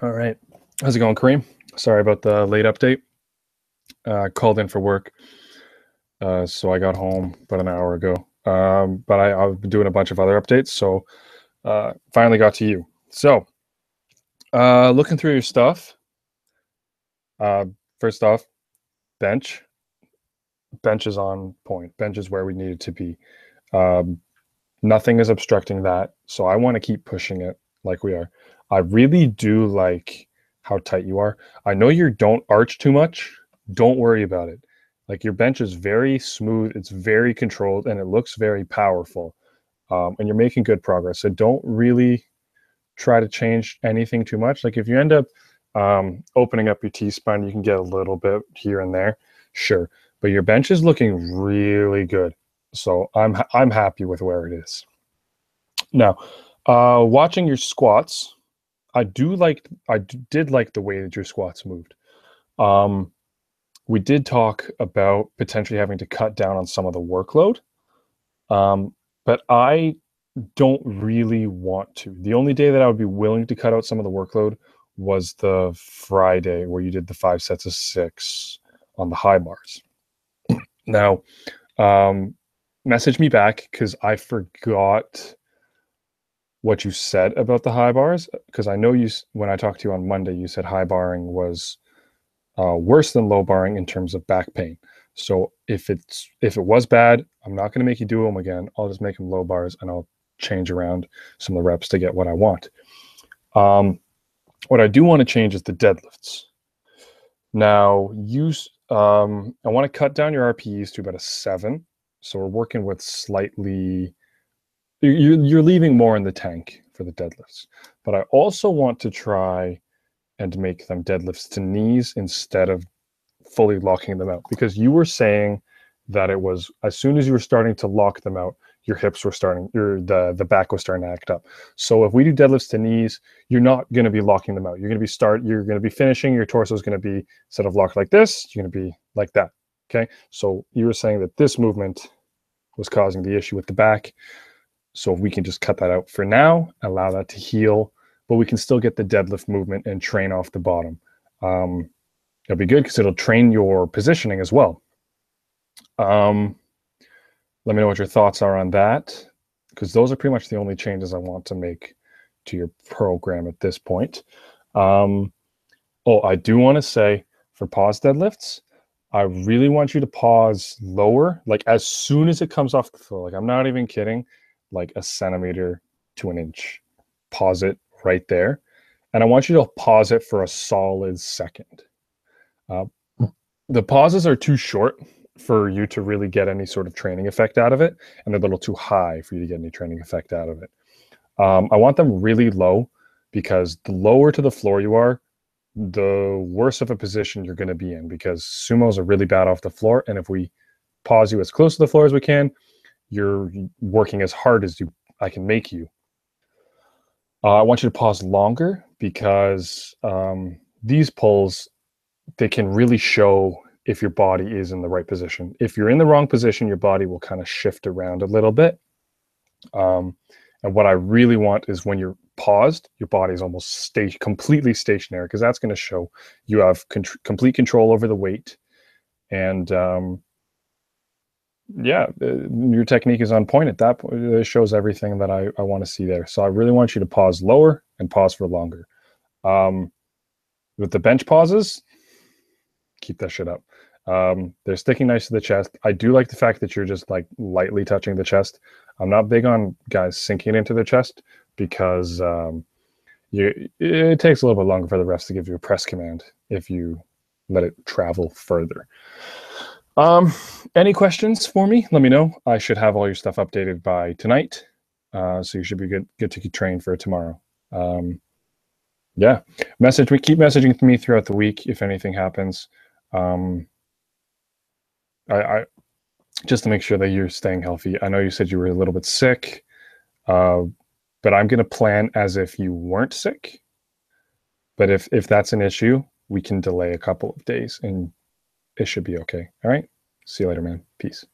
All right. How's it going, Kareem? Sorry about the late update. Called in for work, so I got home about an hour ago. But I've been doing a bunch of other updates, so finally got to you. So, looking through your stuff, uh, first off, bench. Bench is on point. Bench is where we need it to be. Um, Nothing is obstructing that, so I want to keep pushing it like we are. I really do like how tight you are. I know you don't arch too much. Don't worry about it. Like your bench is very smooth, it's very controlled, and it looks very powerful. And you're making good progress. So don't really try to change anything too much. Like if you end up opening up your T spine, you can get a little bit here and there, sure. But your bench is looking really good. So I'm happy with where it is. Now, watching your squats, did like the way that your squats moved. Um, we did talk about potentially having to cut down on some of the workload, but I don't really want to. The only day that I would be willing to cut out some of the workload was the Friday where you did the 5 sets of 6 on the high bars. Now, um, message me back because I forgot what you said about the high bars because I know when I talked to you on Monday, you said high barring was worse than low barring in terms of back pain. So if it was bad, I'm not going to make you do them again. I'll just make them low bars and I'll change around some of the reps to get what I want. What I do want to change is the deadlifts. Now, I want to cut down your RPEs to about a 7. So we're working with slightly, you're leaving more in the tank for the deadlifts. But I also want to try and make them deadlifts to knees instead of fully locking them out, because you were saying that it was as soon as you were starting to lock them out, your hips were starting, the back was starting to act up. So if we do deadlifts to knees, you're not going to be locking them out. You're going to be finishing. Your torso is going to be, instead of locked like this, you're going to be like that. Okay. So you were saying that this movement was causing the issue with the back. So if we can just cut that out for now, allow that to heal, but we can still get the deadlift movement and train off the bottom. It'll be good because it'll train your positioning as well. Let me know what your thoughts are on that, because those are pretty much the only changes I want to make to your program at this point. I do want to say for pause deadlifts, I really want you to pause lower, like as soon as it comes off the floor. Like I'm not even kidding, like a centimeter to an inch. Pause it right there. And I want you to pause it for a solid second. The pauses are too short for you to really get any sort of training effect out of it, and they're a little too high for you to get any training effect out of it. I want them really low, because the lower to the floor you are, the worse of a position you're going to be in, because sumos are really bad off the floor. And if we pause you as close to the floor as we can, you're working as hard as I can make you. I want you to pause longer, because these pulls, they can really show if your body is in the right position. If you're in the wrong position, your body will kind of shift around a little bit. And what I really want is when you're paused, your body is almost completely stationary, because that's going to show you have complete control over the weight. And your technique is on point at that point. It shows everything that I want to see there. So I really want you to pause lower and pause for longer. With the bench pauses, keep that shit up. They're sticking nice to the chest. I do like the fact that you're just like lightly touching the chest. I'm not big on guys sinking into their chest, because it takes a little bit longer for the refs to give you a press command if you let it travel further. Any questions for me? Let me know. I should have all your stuff updated by tonight, so you should be good to train for tomorrow. Yeah, keep messaging me throughout the week if anything happens. I just to make sure that you're staying healthy. I know you said you were a little bit sick, but I'm going to plan as if you weren't sick. But if that's an issue, we can delay a couple of days and it should be okay. All right. See you later, man. Peace.